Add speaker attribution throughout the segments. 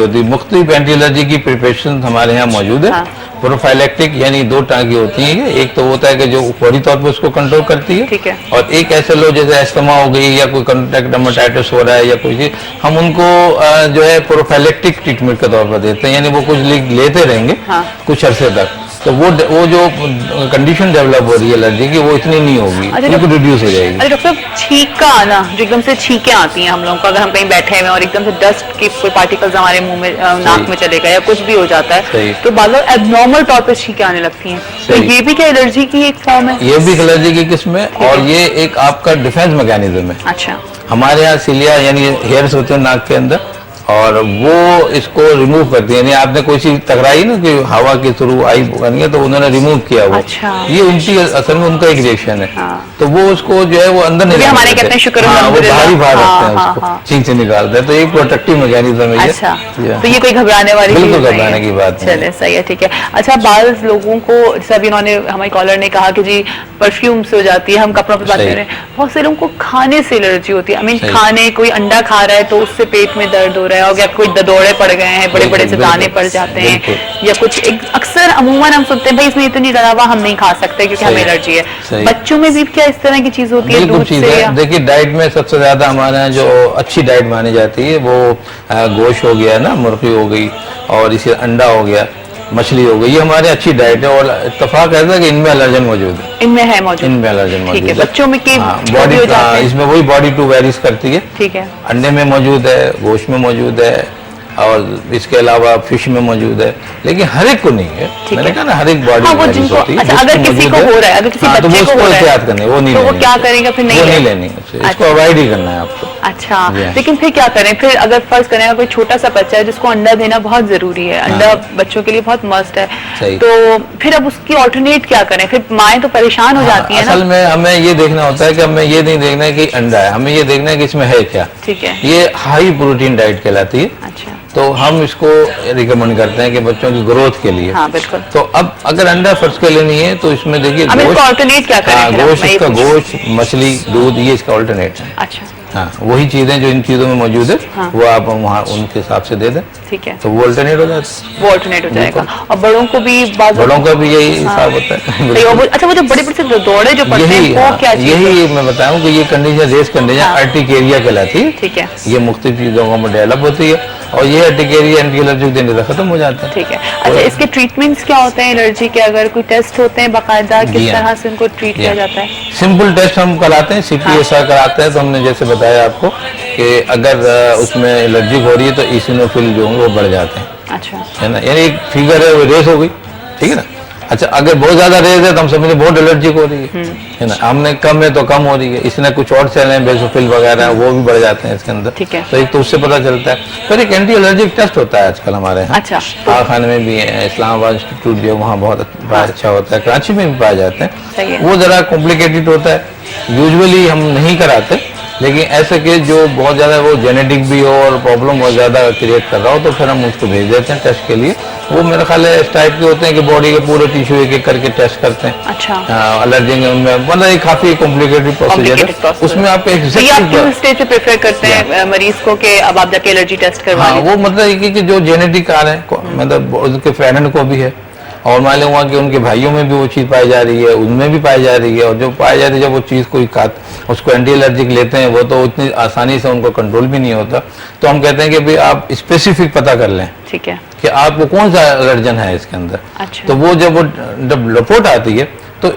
Speaker 1: होती है। मुख्तलिफ एंटी एलर्जी की प्रिपरेशन हमारे यहाँ मौजूद है।
Speaker 2: हाँ।
Speaker 1: प्रोफाइलेक्टिक यानी 2 टांकी होती हैं। एक तो होता है कि जो फौरी तौर पर उसको कंट्रोल करती है,
Speaker 2: ठीक है।
Speaker 1: और एक ऐसे लोग जैसे एस्थमा हो गई या कोई कॉन्टैक्ट डर्मेटाइटिस हो रहा है या कोई चीज, हम उनको जो है प्रोफाइलेक्टिक ट्रीटमेंट के तौर पर देते हैं, यानी वो कुछ लेते रहेंगे
Speaker 2: हाँ।
Speaker 1: कुछ अरसे तक, तो वो जो कंडीशन डेवलप हो रही है एलर्जी की, वो इतनी नहीं होगी, बिल्कुल रिड्यूस हो जाएगी।
Speaker 2: अरे डॉक्टर साहब, छींक का आना, जो एकदम से छींकें आती हैं हम लोगों को, अगर हम कहीं बैठे हुए और एकदम से डस्ट के कोई पार्टिकल्स हमारे मुंह में नाक में चले गए या कुछ भी हो जाता है, तो बार बार एबनॉर्मल तौर पर छींकें आने लगती हैं, तो ये भी क्या एलर्जी की एक फॉर्म है?
Speaker 1: ये भी एलर्जी की किस्म है, और ये एक आपका डिफेंस मैकेनिज्म है।
Speaker 2: अच्छा।
Speaker 1: हमारे यहाँ सिलिया यानी हेयर्स होते हैं नाक के अंदर, और वो इसको रिमूव करती है, यानी आपने कोई चीज टकराई ना कि हवा के थ्रू आई बन गया, तो उन्होंने रिमूव किया वो।
Speaker 2: अच्छा।
Speaker 1: ये उनकी असल में उनका एक रिएक्शन है।
Speaker 2: हाँ।
Speaker 1: तो वो उसको जो है वो अंदर नहीं
Speaker 2: हमारे
Speaker 1: रखते।
Speaker 2: कहते हैं शुक्र
Speaker 1: हाँ, वो बाहरी बाहर रखते हैं
Speaker 2: हाँ,
Speaker 1: उसको,
Speaker 2: हाँ।
Speaker 1: छींक से निकालते हैं, तो एक प्रोटेक्टिव मैकेनिज्म है ये।
Speaker 2: अच्छा, तो ये कोई घबराने वाली
Speaker 1: बिल्कुल
Speaker 2: चीज नहीं
Speaker 1: घबराने
Speaker 2: है।
Speaker 1: की बात नहीं
Speaker 2: चले, सही है, ठीक है। अच्छा, बाज़ लोगों को, जैसे अभी इन्होंने हमारी कॉलर ने कहा कि जी परफ्यूम से हो जाती है, हम कपड़ों पे बात कर रहे हैं, बहुत से लोगों को खाने से एलर्जी होती है। आई मीन खाने, कोई अंडा खा रहा है तो उससे पेट में दर्द हो रहा है, और या कोई ददौड़े पड़ गए हैं, बड़े बड़े से दाने पड़ जाते हैं, या कुछ अक्सर अमूमन हम सुनते हैं भाई इसमें इतनी दवा हम नहीं खा सकते क्योंकि हमें एलर्जी है। बच्चों में भी क्या इस तरह की चीज होती है? दूध से या?
Speaker 1: देखिए, डाइट में सबसे ज्यादा हमारे यहाँ जो अच्छी डाइट मानी जाती है वो गोश्त हो गया ना, मुर्गी हो गई, और इसे अंडा हो गया, मछली हो गई, ये हमारे अच्छी डाइट है, और इत्तेफाक ऐसा है कि इनमें एलर्जन मौजूद है।
Speaker 2: इनमें है मौजूद?
Speaker 1: इनमें एलर्जन मौजूद है।
Speaker 2: बच्चों में की
Speaker 1: बॉडी, इसमें वही बॉडी टू वेरीज करती है।
Speaker 2: ठीक है।
Speaker 1: अंडे में मौजूद है, गोश्त में मौजूद है, और इसके अलावा फिश में मौजूद है, लेकिन हर एक को नहीं है। मैंने कहा ना, हर एक बॉडी होती है।
Speaker 2: अच्छा, अगर किसी को हो रहा है, अगर किसी बच्चे को हो रहा है,
Speaker 1: एहतियात करनी, वो नहीं,
Speaker 2: तो वो क्या करेंगे फिर? नहीं
Speaker 1: लेनी, इसको अवॉइड ही करना है आपको।
Speaker 2: अच्छा, लेकिन फिर क्या करें? फिर अगर फर्ज करें कोई छोटा सा बच्चा है जिसको अंडा देना बहुत जरूरी है, अंडा बच्चों के लिए बहुत मस्ट है, तो फिर अब उसकी ऑल्टरनेट क्या करें? फिर माएँ तो परेशान हो जाती है ना।
Speaker 1: असल में हमें ये देखना होता है कि हमें ये नहीं देखना है कि अंडा है, हमें ये देखना है कि इसमें है क्या।
Speaker 2: ठीक है।
Speaker 1: ये हाई प्रोटीन डाइट कहलाती है।
Speaker 2: अच्छा।
Speaker 1: तो हम इसको रिकमेंड करते हैं कि बच्चों की ग्रोथ के लिए।
Speaker 2: हाँ, बिल्कुल।
Speaker 1: तो अब अगर अंडा फर्ज के लिए नहीं है, तो इसमें देखिए
Speaker 2: ऑल्टरनेट क्या करें?
Speaker 1: गोश्त, मछली, दूध, ये इसका ऑल्टरनेट है।
Speaker 2: अच्छा।
Speaker 1: हाँ, वही चीजें जो इन चीजों में मौजूद है, वो आप वहाँ उनके हिसाब से दे दें।
Speaker 2: ठीक है।
Speaker 1: तो वो ऑल्टरनेट हो जाता है।
Speaker 2: वो ऑल्टरनेट हो जाएगा। और बड़ों को भी, बड़ों
Speaker 1: का भी यही हिसाब होता है।
Speaker 2: अच्छा, वो जो बड़े बड़े से दौड़े जो पड़ते हैं, वो क्या चीज़ है?
Speaker 1: यही मैं बताऊं कि ये कंडीशन, रेस कंडीशन अर्टिकेरिया कहलाती है।
Speaker 2: ठीक है।
Speaker 1: ये मुख्तलिफ चीजों में डेवलप होती है, और ये अर्टिकेरिया एंटी एलर्जी देने से खत्म हो जाता है।
Speaker 2: ठीक है। अच्छा, इसके ट्रीटमेंट्स क्या होते हैं एलर्जी के? अगर कोई टेस्ट होते हैं बाकायदा, किस तरह से उनको ट्रीट किया जाता है?
Speaker 1: सिंपल टेस्ट हम कराते हैं, CPSR कराते हैं। तो हमने जैसे बताया आपको कि अगर उसमें एलर्जी हो रही है तो इसिनोफिल जो होंगे वो बढ़ जाते हैं।
Speaker 2: अच्छा। है
Speaker 1: ना, यानी एक फिगर है, वो रेस हो गई, ठीक है ना। अच्छा, अगर बहुत ज्यादा रेस है तो हम समझे बहुत एलर्जी हो रही है ना। हमने कम है तो कम हो रही है, इसने कुछ और सेल हैं बेसोफिल वगैरह, वो भी बढ़ जाते हैं इसके अंदर।
Speaker 2: ठीक है।
Speaker 1: तो एक तो उससे पता चलता है। फिर एक एंटी एलर्जिक टेस्ट होता है आजकल हमारे यहाँ।
Speaker 2: अच्छा।
Speaker 1: खाने में भी है, इस्लामाबाद इंस्टीट्यूट जो वहाँ बहुत अच्छा होता है, कराची में भी पाए जाते हैं। वो जरा कॉम्प्लिकेटेड होता है, यूजुअली हम नहीं कराते, लेकिन ऐसे केस जो बहुत ज्यादा वो जेनेटिक भी हो और प्रॉब्लम बहुत ज्यादा क्रिएट कर रहा हो, तो फिर हम उसको भेज देते हैं टेस्ट के लिए। वो मेरा ख्याल है इस टाइप के होते हैं कि बॉडी के पूरे टिश्यू एक एक करके टेस्ट करते हैं।
Speaker 2: अच्छा।
Speaker 1: एलर्जी में उनमें मतलब एक काफी कॉम्प्लिकेटेड प्रोसीजर है, उसमें आप एक
Speaker 2: स्टेज पे प्रेफर करते हैं मरीज को कि अब आप जाके एलर्जी टेस्ट करवा लें?
Speaker 1: वो मतलब कि जो जेनेटिक आ रहे हैं, मतलब उनके पेरेंट को भी है, और मालूम हुआ कि उनके भाइयों में भी वो चीज़ पाई जा रही है, उनमें भी पाई जा रही है, और जो पाई जा रही है जब वो चीज़ कोई उसको एंटी एलर्जिक लेते हैं, वो तो उतनी आसानी से उनको कंट्रोल भी नहीं होता। तो हम कहते हैं कि भाई आप स्पेसिफिक पता कर लें।
Speaker 2: ठीक है।
Speaker 1: कि आपको कौन सा एलर्जन है इसके अंदर।
Speaker 2: अच्छा।
Speaker 1: तो वो जब रिपोर्ट आती है तो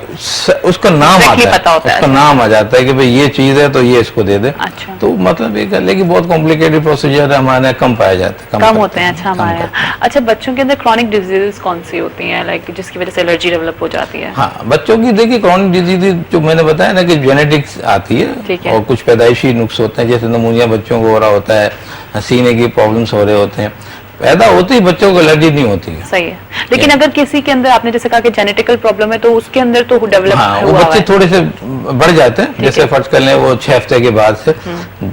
Speaker 1: उसका नाम आता है, उसका नाम आ जाता है कि भाई ये चीज है तो ये इसको दे दे।
Speaker 2: अच्छा।
Speaker 1: तो मतलब ये लेकिन बहुत कॉम्प्लिकेटेड प्रोसीजर है, हमारे कम पाया जाता है,
Speaker 2: कम होते हैं। अच्छा, हमारे यहाँ। अच्छा, बच्चों के अंदर क्रॉनिक डिजीजेस कौन सी होती हैं, लाइक जिसकी वजह से एलर्जी डेवलप हो जाती है?
Speaker 1: हाँ, बच्चों की देखिए क्रॉनिक डिजीज जो मैंने बताया ना कि जेनेटिक्स आती है, और कुछ पैदाइशी नुक्स होते हैं, जैसे नमूनिया बच्चों को हो रहा होता है, सीने की प्रॉब्लम्स हो रहे होते हैं, पैदा होती ही बच्चों को एलर्जी नहीं होती है।
Speaker 2: सही है, लेकिन अगर किसी के अंदर आपने जैसे कहा कि जेनेटिकल प्रॉब्लम है तो उसके अंदर तो डेवलप
Speaker 1: वो बच्चे थोड़े से बढ़ जाते हैं, जैसे फर्ज कर लें वो 6 हफ्ते के बाद से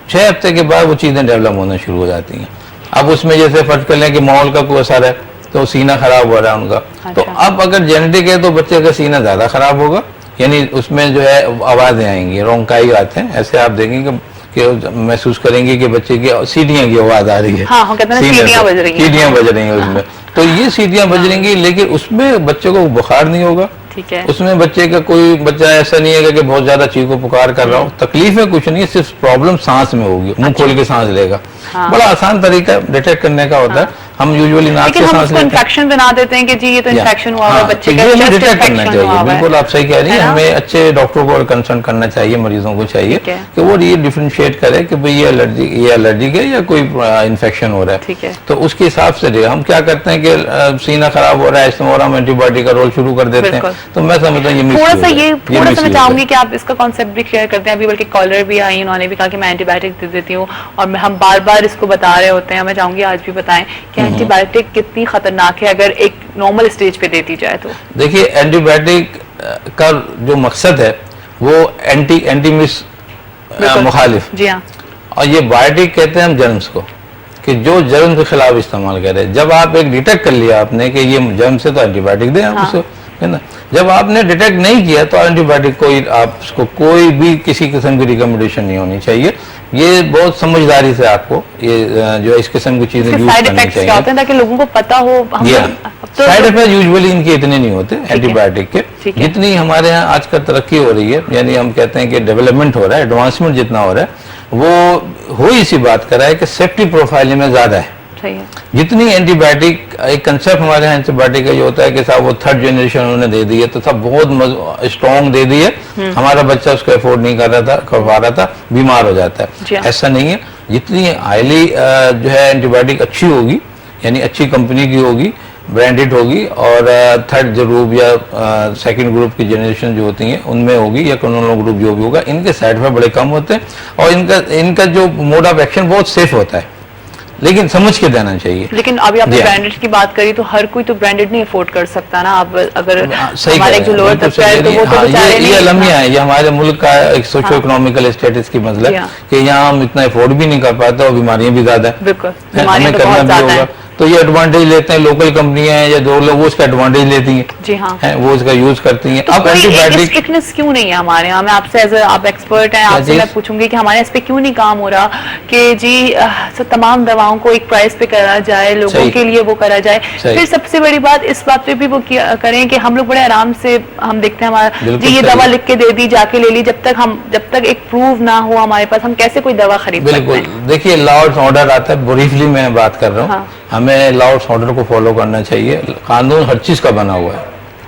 Speaker 1: 6 हफ्ते के बाद वो चीजें डेवलप होना शुरू हो जाती हैं। अब उसमें जैसे फर्ज कर लें कि माहौल का कोई असर है तो सीना खराब हो रहा है उनका। अच्छा। तो अब अगर जेनेटिक है तो बच्चे का सीना ज्यादा खराब होगा, यानी उसमें जो है आवाजें आएंगी, रोंकाई आते हैं, ऐसे आप देखेंगे कि महसूस करेंगे कि बच्चे की सीटियां की आवाज आ रही है।
Speaker 2: हाँ, हम कहते हैं ना, सीटियां बज रही हैं।
Speaker 1: सीटियां बज रही हैं उसमें, तो ये सीटियां बज रही, लेकिन उसमें बच्चे को बुखार नहीं होगा।
Speaker 2: ठीक है।
Speaker 1: उसमें बच्चे का कोई बच्चा ऐसा नहीं है कि बहुत ज्यादा चीखो पुकार कर रहा हो, तकलीफ है कुछ नहीं, सिर्फ प्रॉब्लम सांस में होगी, मुंह खोल के सांस लेगा।
Speaker 2: हाँ।
Speaker 1: बड़ा आसान तरीका डिटेक्ट करने का होता है। हम यूजुअली नाक से सांस लेते हैं,
Speaker 2: इन्फेक्शन बना देते हैं कि जी ये तो इन्फेक्शन हुआ है बच्चे का,
Speaker 1: डिटेक्ट
Speaker 2: चेस्ट
Speaker 1: करना
Speaker 2: इन्फेक्शन
Speaker 1: चाहिए।
Speaker 2: हुआ है।
Speaker 1: बिल्कुल आप सही कह रही हैं, हमें अच्छे डॉक्टर को कंसल्ट करना चाहिए, मरीजों को चाहिए कि वो ये डिफरेंशिएट करे कि भाई ये एलर्जिक है या कोई इन्फेक्शन हो रहा है।
Speaker 2: ठीक है।
Speaker 1: तो उसके हिसाब से हम क्या करते हैं कि सीना खराब हो रहा है, इस्तेमाल हम एंटीबायोटिक का रोल शुरू कर देते हैं। तो मैं समझता हूँ
Speaker 2: थोड़ा सा मैं चाहूंगी कि आप इसका कॉन्सेप्ट भी क्लियर करते हैं। अभी बल्कि कॉलर भी आई, उन्होंने भी कहा कि मैं एंटीबायोटिक दे देती हूँ, और हम बार बार इसको बता रहे होते हैं। मैं चाहूंगी आज भी बताएं कि एंटीबायोटिक कितनी खतरनाक है अगर एक नॉर्मल स्टेज पे देती जाए तो।
Speaker 1: देखिए, एंटीबायोटिक का जो मकसद है वो एंटीमिस मुखालिफ।
Speaker 2: जी हाँ।
Speaker 1: और ये बायोटिक कहते हैं हम जर्म्स को, कि जो जर्म के खिलाफ इस्तेमाल करें। जब आप एक डिटेक्ट कर लिया आपने कि ये जर्म से, तो एंटीबायोटिक दें आप उसको, है ना। जब आपने डिटेक्ट नहीं किया तो एंटीबायोटिक कोई भी किसी किस्म की रिकमेंडेशन नहीं होनी चाहिए। ये बहुत समझदारी से आपको ये जो इस किस्म की चीजें यूज करनी चाहिए,
Speaker 2: क्या होते हैं ताकि लोगों को पता हो।
Speaker 1: साइड इफेक्ट यूजुअली इनके इतने नहीं होते एंटीबायोटिक के, जितनी हमारे यहाँ आजकल तरक्की हो रही है, यानी हम कहते हैं कि डेवलपमेंट हो रहा है, एडवांसमेंट जितना हो रहा है, वो हो इसी बात कर रहा है कि सेफ्टी प्रोफाइल में ज्यादा है। जितनी एंटीबायोटिक, एक कंसेप्ट हमारे यहाँ एंटीबायोटिक का ये होता है कि साहब वो थर्ड जनरेशन उन्होंने दे दी है, तो सब बहुत स्ट्रॉन्ग दे दी है, हमारा बच्चा उसको अफोर्ड नहीं कर पा रहा था, बीमार हो जाता है। ऐसा नहीं है। जितनी हाईली जो है एंटीबायोटिक अच्छी होगी, यानी अच्छी कंपनी की होगी, ब्रांडेड होगी, और थर्ड ग्रुप या सेकंड ग्रुप की जनरेशन जो होती हैं उनमें होगी, या कॉलोनल ग्रुप जो भी होगा, इनके साइड इफेक्ट बड़े कम होते हैं, और इनका जो मोड ऑफ एक्शन बहुत सेफ होता है, लेकिन समझ के देना चाहिए।
Speaker 2: लेकिन अभी आपने ब्रांडेड की बात करी, तो हर कोई तो ब्रांडेड नहीं अफोर्ड कर सकता ना। आप अगर हमारे जो लोअर तबका है तो वो तो बेचारे नहीं।
Speaker 1: ये अलमिया है, ये हमारे मुल्क का एक सोशो इकोनॉमिकल स्टेटस की मसला है कि यहाँ हम इतना अफोर्ड भी नहीं कर पाते, और बीमारियां भी ज्यादा है।
Speaker 2: बिल्कुल,
Speaker 1: हमें करना भी होगा। तो ये एडवांटेज लेते हैं, लोकल कंपनियां हैं या दो लोग, वो उसका एडवांटेज लेती हैं।
Speaker 2: जी हाँ,
Speaker 1: वो उसका यूज करती हैं।
Speaker 2: तो अब एंटीबायोटिक स्ट्रिक्टनेस क्यों नहीं है हमारे यहाँ? मैं आपसे एज आप एक्सपर्ट हैं, आपसे मैं पूछूंगी कि हमारे इस पे क्यों नहीं काम हो रहा कि जी तमाम दवाओं को एक प्राइस पे करा जाए, लोगों के लिए वो करा जाए। फिर सबसे बड़ी बात इस बात पे भी वो करें कि हम लोग बड़े आराम से, हम देखते हैं हमारा जी ये दवा लिख के दे दी, जाके ले ली, जब तक एक प्रूव ना हो हमारे पास, हम कैसे कोई दवा खरीद सकते हैं?
Speaker 1: बिल्कुल, देखिए लॉ एंड ऑर्डर आता है, ब्रीफली मैं बात कर रहा हूँ। हमें लॉ एंड ऑर्डर को फॉलो करना चाहिए। कानून हर चीज का बना हुआ है।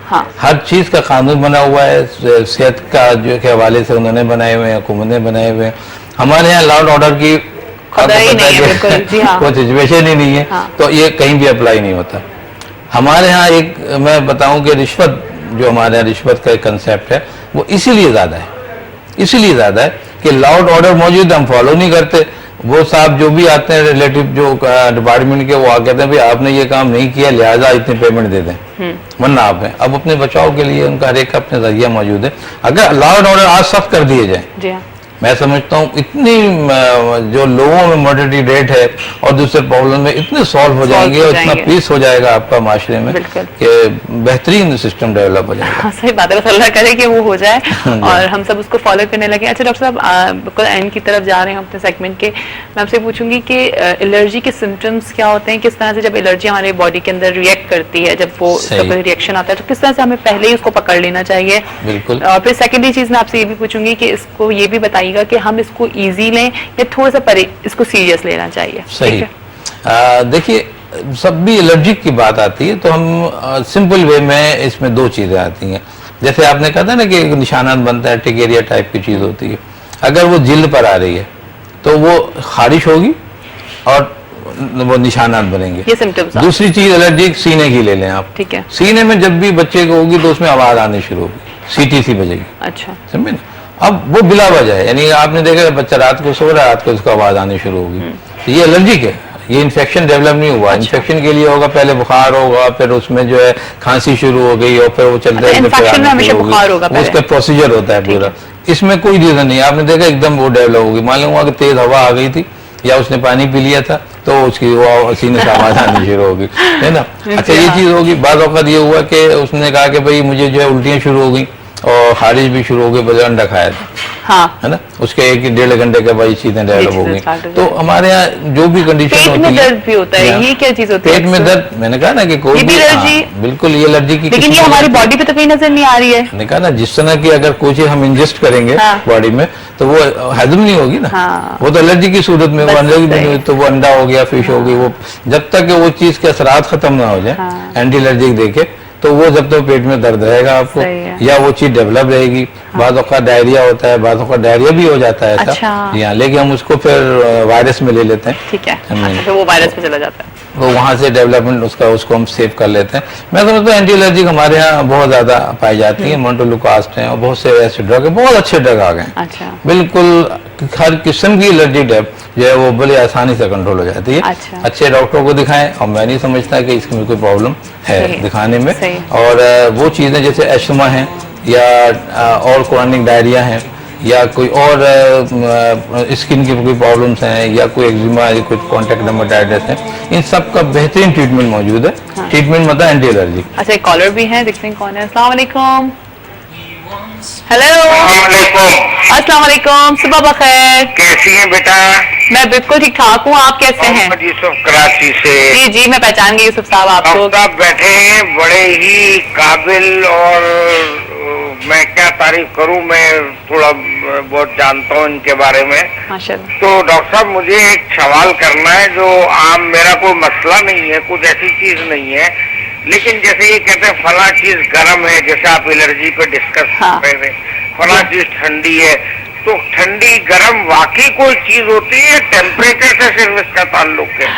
Speaker 2: हाँ।
Speaker 1: हर चीज का कानून बना हुआ है, सेहत का जो के हवाले से उन्होंने बनाए हुए हैं, हुकूमत ने बनाए हुए हैं। हमारे यहाँ लॉ एंड ऑर्डर की कोई सिचुएशन ही नहीं है। तो ये कहीं भी अप्लाई नहीं होता। हमारे यहाँ एक मैं बताऊं कि रिश्वत, जो हमारे यहाँ रिश्वत का एक कंसेप्ट है, वो इसीलिए ज्यादा है कि लॉ एंड ऑर्डर मौजूद, हम फॉलो नहीं करते। वो साहब जो भी आते हैं रिलेटिव जो डिपार्टमेंट के, वो आ कहते हैं भाई आपने ये काम नहीं किया, लिहाजा इतनी पेमेंट दे दें, वरना आप हैं। अब अपने बचाव के लिए उनका हर एक का अपना जरिया मौजूद है। अगर लॉ एंड ऑर्डर आज सख्त कर दिए जाए, मैं समझता हूँ इतनी जो लोगों में मॉर्टेलिटी रेट है और दूसरे प्रॉब्लम में इतने सॉल्व हो जाएंगे, और इतना पीस हो जाएगा आपका माशरे में कि बेहतरीन सिस्टम डेवलप हो जाएगा।
Speaker 2: सही बात है, बस अल्लाह करे कि वो हो जाए और हम सब उसको फॉलो करने लगे। अच्छा डॉक्टर साहब, बिल्कुल एंड की तरफ जा रहे हैं अपने सेगमेंट के। मैं आपसे पूछूंगी कि एलर्जी के सिम्टम्स क्या होते हैं, किस तरह से जब एलर्जी हमारे बॉडी के अंदर रिएक्ट करती है, जब वो रिएक्शन आता है, तो किस तरह से हमें पहले ही उसको पकड़ लेना चाहिए?
Speaker 1: बिल्कुल।
Speaker 2: और फिर सेकेंडरी चीज मैं आपसे ये भी पूछूंगी कि इसको ये भी बताइएगा कि हम इसको इजी लें या थोड़ा सा इसको सीरियस लेना चाहिए?
Speaker 1: सही। देखिए सब भी एलर्जिक की बात आती है तो हम सिंपल वे में इसमें दो चीजें आती हैं। जैसे आपने कहा था ना कि निशानात बनता है, टिकेरिया टाइप की चीज होती है। अगर वो जिल्द पर आ रही है तो वो खारिश होगी और वो निशानात बनेंगे,
Speaker 2: ये सिम्टम्स।
Speaker 1: दूसरी चीज एलर्जिक सीने की ले लें आप।
Speaker 2: ठीक है।
Speaker 1: सीने में जब भी बच्चे को होगी तो उसमें आवाज आनी शुरू होगी, सीटीसी बजेगी।
Speaker 2: अच्छा,
Speaker 1: समझे ना। अब वो बिला वजह है, यानी आपने देखा बच्चा रात को सो रहा है, रात को उसको आवाज आनी शुरू होगी, तो ये एलर्जिक है। ये इन्फेक्शन डेवलप नहीं हुआ। इन्फेक्शन के लिए होगा पहले बुखार होगा, फिर उसमें जो है खांसी शुरू हो गई और फिर वो चलते उसका प्रोसीजर होता है पूरा। इसमें कोई रीजन नहीं, आपने देखा एकदम वो डेवलप होगी। मालूम हुआ कि तेज हवा आ गई थी या उसने पानी पी लिया था तो उसकी वो सीने से आवाज आनी शुरू होगी, है ना। अच्छा, ये चीज होगी। बाद औक़ात ये हुआ कि उसने कहा कि भाई मुझे जो है उल्टियां शुरू हो गई। और खारिज भी शुरू हो गई, पहले अंडा खाया था,
Speaker 2: हाँ
Speaker 1: है ना, उसके 1-1.5 घंटे के बाद ये चीजें डेवलप हो गई। तो हमारे यहाँ जो भी कंडीशन
Speaker 2: पेट
Speaker 1: होती
Speaker 2: में
Speaker 1: है,
Speaker 2: दर्द भी होता है, ये क्या चीज होती है?
Speaker 1: पेट में दर्द, मैंने कहा ना कि कोई भी
Speaker 2: एलर्जी,
Speaker 1: बिल्कुल ये एलर्जी की,
Speaker 2: लेकिन ये हमारी बॉडी पे तो कहीं नजर नहीं आ रही है।
Speaker 1: मैंने कहा ना, जिस तरह की अगर कोई चीज हम इंजेस्ट करेंगे बॉडी में तो वो हजम नहीं होगी ना, वो तो एलर्जी की सूरत में, वो एलर्जी नहीं हुई तो वो अंडा हो गया, फिश हो गई, वो जब तक वो चीज के असरात खत्म ना हो जाए, एंटी एलर्जिक देखे, तो वो जब तक पेट में दर्द रहेगा आपको, या वो चीज डेवलप रहेगी। बाद औक़ात डायरिया होता है, बाद औक़ात डायरिया भी हो जाता है ऐसा, यहाँ लेकिन हम उसको फिर वायरस में ले लेते हैं,
Speaker 2: ठीक है, अच्छा, वो वायरस में चला जाता है,
Speaker 1: वो वहाँ से डेवलपमेंट उसको हम सेव कर लेते हैं। मैं समझता हूँ एंटी एलर्जिक हमारे यहाँ बहुत ज्यादा पाई जाती है, मोंटेलुकास्ट है और बहुत से ऐसे ड्रग है, बहुत अच्छे ड्रग आ गए,
Speaker 2: अच्छा,
Speaker 1: बिल्कुल हर किस्म की एलर्जी टाइप जो है वो बड़ी आसानी से कंट्रोल हो जाती है।
Speaker 2: अच्छा,
Speaker 1: अच्छे डॉक्टरों को दिखाएं, और मैं नहीं समझता कि इसमें कोई प्रॉब्लम है दिखाने में।
Speaker 2: सही।
Speaker 1: और वो चीजें जैसे एस्थमा है या और क्रॉनिक डायरिया है या कोई और स्किन की कोई प्रॉब्लम्स हैं या कोई एक्जिमा या कोई कॉन्टैक्ट डर्मेटाइटिस है, इन सब का बेहतरीन ट्रीटमेंट मौजूद है। ट्रीटमेंट मतलब एंटी एलर्जी।
Speaker 2: अच्छा, एक कॉलर भी है, देखते हैं कौन है। अस्सलाम वालेकुम। हेलो, अस्सलाम वालेकुम, सुबह बखैर।
Speaker 3: कैसी हैं बेटा?
Speaker 2: मैं बिल्कुल ठीक ठाक हूँ, आप कैसे हैं?
Speaker 3: यूसुफ कराची से।
Speaker 2: जी जी, मैं पहचान गई यूसुफ साहब आपको।
Speaker 3: आप बैठे हैं, बड़े ही काबिल, और मैं क्या तारीफ करूं, मैं थोड़ा बहुत जानता हूं इनके बारे में
Speaker 2: माशाल्लाह।
Speaker 3: तो डॉक्टर साहब, मुझे एक सवाल करना है, जो आम मेरा कोई मसला नहीं है, कुछ ऐसी चीज नहीं है, लेकिन जैसे ये कहते हैं फला चीज गर्म है, जैसे आप एलर्जी पे डिस्कस कर रहे थे, फला चीज ठंडी है, तो ठंडी गर्म वाकई कोई चीज होती है, टेम्परेचर से सिर्फ इसका ताल्लुक है?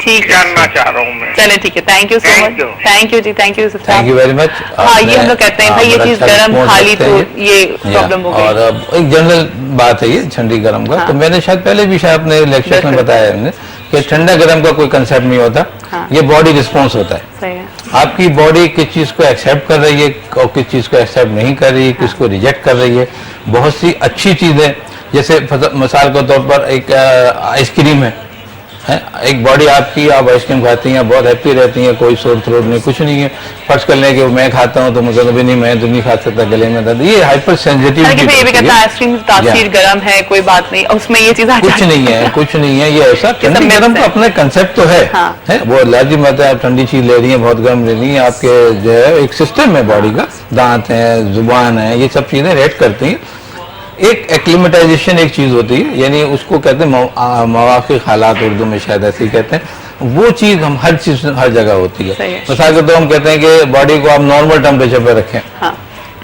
Speaker 2: ठीक,
Speaker 3: जानना चाह रहा हूँ मैं।
Speaker 2: चले ठीक है, thank you so much, thank you जी, thank you,
Speaker 1: thank you very much.
Speaker 2: हाँ, ये हम लोग कहते हैं भाई ये चीज गर्म खा ली तो ये प्रॉब्लम हो गई,
Speaker 1: और एक जनरल बात है ये ठंडी गर्म का। तो मैंने शायद पहले भी शायद अपने लेक्चर में बताया हमने कि ठंडा गर्म का कोई कंसेप्ट नहीं होता, ये बॉडी रिस्पॉन्स होता है।
Speaker 2: सही है।
Speaker 1: आपकी बॉडी किस चीज को एक्सेप्ट कर रही है और किस चीज को एक्सेप्ट नहीं कर रही है, किसको रिजेक्ट कर रही है। बहुत सी अच्छी चीजें, जैसे मिसाल के तौर पर एक आइसक्रीम है, एक बॉडी आपकी, आप आइसक्रीम खाती हैं, बहुत हैप्पी रहती हैं, कोई शोर थ्रोट नहीं, कुछ नहीं है। फर्ज कर लें कि मैं खाता हूं तो मुझे भी नहीं, मैं तो नहीं खा सकता, गले में दर्द, ये हाइपर सेंसिटिविटी।
Speaker 2: ये भी कहता है आइसक्रीम तासीर गर्म है, कोई बात नहीं, उसमें ये चीज
Speaker 1: कुछ नहीं है, कुछ नहीं है, ये ऐसा ठंडी गर्म का अपना कंसेप्ट तो है, है वो एलर्जी मत है, आप ठंडी चीज ले रही है, बहुत गर्म ले रही है, आपके जो है एक सिस्टम है बॉडी का, दांत है, जुबान है, ये सब चीजें रेट करती हैं। एक एक्लिमेटाइजेशन एक चीज होती है, यानी उसको कहते हैं मवाफिक हालात, उर्दू में शायद ऐसे ही कहते हैं। वो चीज हम हर चीज हर जगह होती है। मिसाल के तौर हम कहते हैं कि बॉडी को आप नॉर्मल टेम्परेचर पे रखें,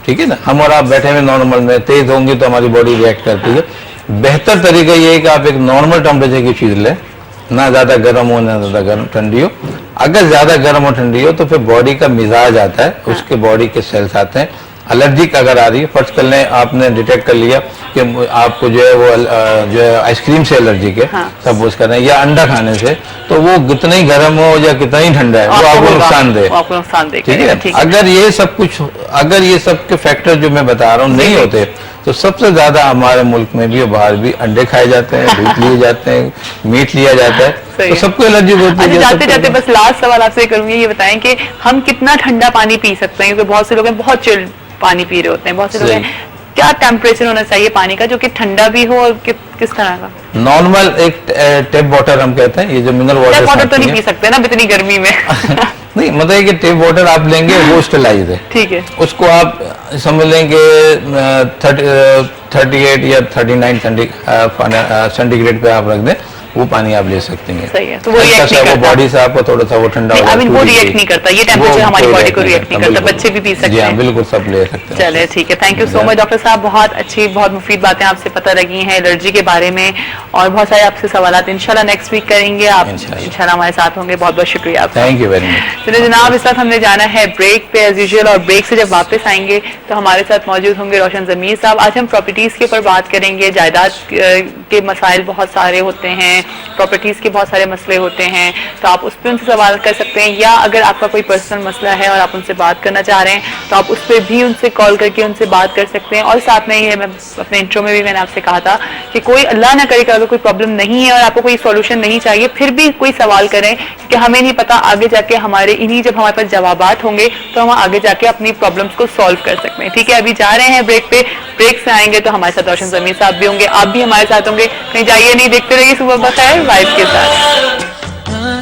Speaker 1: ठीक है ना, हम और आप बैठे हुए नॉर्मल में, तेज होंगे तो हमारी बॉडी रिएक्ट करती है। बेहतर तरीका ये है कि आप एक नॉर्मल टेम्परेचर की चीज लें, ना ज्यादा गर्म हो ना ज्यादा गर्म ठंडी हो। अगर ज्यादा गर्म और ठंडी हो तो फिर बॉडी का मिजाज आता है, उसके बॉडी के सेल्स आते हैं। एलर्जिक अगर आ रही है, फर्ज कर लें आपने डिटेक्ट कर लिया कि आपको जो है वो जो है आइसक्रीम से एलर्जिक है, सपोज कर रहे हैं, या अंडा खाने से, तो वो कितना ही गर्म हो या कितना ही ठंडा है, वो आपको नुकसान दे, ठीक है। अगर ये सब कुछ, अगर ये सब के फैक्टर जो मैं बता रहा हूँ नहीं होते, तो सबसे ज्यादा हमारे मुल्क में भी और बाहर भी अंडे खाए जाते हैं, दूध लिए जाते हैं, मीट लिया जाता है, तो सबको एलर्जी होती है।
Speaker 2: जाते जाते बस लास्ट सवाल आपसे करूंगी, ये बताएं कि हम कितना ठंडा पानी पी सकते हैं, क्योंकि बहुत से लोग बहुत चिल्ड पानी पी रहे होते हैं, बहुत से लोग क्या टेम्परेचर होना चाहिए पानी का जो कि ठंडा भी हो, और किस तरह का?
Speaker 1: नॉर्मल एक टैप वाटर हम कहते हैं, ये जो मिनरल वाटर
Speaker 2: तो नहीं पी सकते ना इतनी गर्मी में।
Speaker 1: नहीं, मतलब कि टैप वाटर आप लेंगे वो स्टेलाइज है,
Speaker 2: ठीक है,
Speaker 1: उसको आप समझ लेंगे 38 या 39 सेंटीग्रेड पे आप रख दें, वो पानी आप ले सकते हैं।
Speaker 2: सही है, तो वो रिएक्ट नहीं करता,
Speaker 1: बॉडी से आपको थोड़ा सा वो ठंडा हो जाए,
Speaker 2: वो रिएक्ट नहीं करता, ये टेम्परेचर हमारी बॉडी को रिएक्ट नहीं करता, बच्चे भी पी सकते हैं।
Speaker 1: बिल्कुल, सब ले सकते हैं।
Speaker 2: चलिए ठीक है, thank you so much doctor साहब, बहुत अच्छी बहुत मुफीद बातें आपसे पता लगी हैं एलर्जी के बारे में, और बहुत सारे आपसे सवाल इंशाल्लाह नेक्स्ट वीक करेंगे, आप इंशाल्लाह हमारे साथ होंगे। बहुत बहुत शुक्रिया आपका,
Speaker 1: थैंक यू वेरी मच।
Speaker 2: चलिए जनाब, इस वक्त हमने जाना है ब्रेक पे एज यूजुअल, और ब्रेक से जब वापस आएंगे तो हमारे साथ मौजूद होंगे रोशन जमीर साहब। आज हम प्रॉपर्टीज के ऊपर बात करेंगे, जायदाद के मसाइल बहुत सारे होते हैं, प्रॉपर्टीज के बहुत सारे मसले होते हैं, तो आप उस पर उनसे सवाल कर सकते हैं, या अगर आपका कोई पर्सनल मसला है और आप उनसे बात करना चाह रहे हैं तो आप उस पर भी उनसे कॉल करके उनसे बात कर सकते हैं। और साथ में ये मैं अपने इंट्रो में भी मैंने आपसे कहा था कि कोई अल्लाह ना करे कि अगर कोई प्रॉब्लम नहीं है और आपको कोई सॉल्यूशन नहीं चाहिए, फिर भी कोई सवाल करें, क्योंकि हमें नहीं पता आगे जाके जब हमारे पास जवाबात होंगे तो हम आगे जाके अपनी प्रॉब्लम्स को सॉल्व कर सकते हैं। ठीक है, अभी जा रहे हैं ब्रेक पे, ब्रेक से आएंगे तो हमारे साथ रोशन जमीर साहब भी होंगे, आप भी हमारे साथ होंगे, कहीं जाइए नहीं, देखते रहिए सुबह बखैर वाइफ के साथ।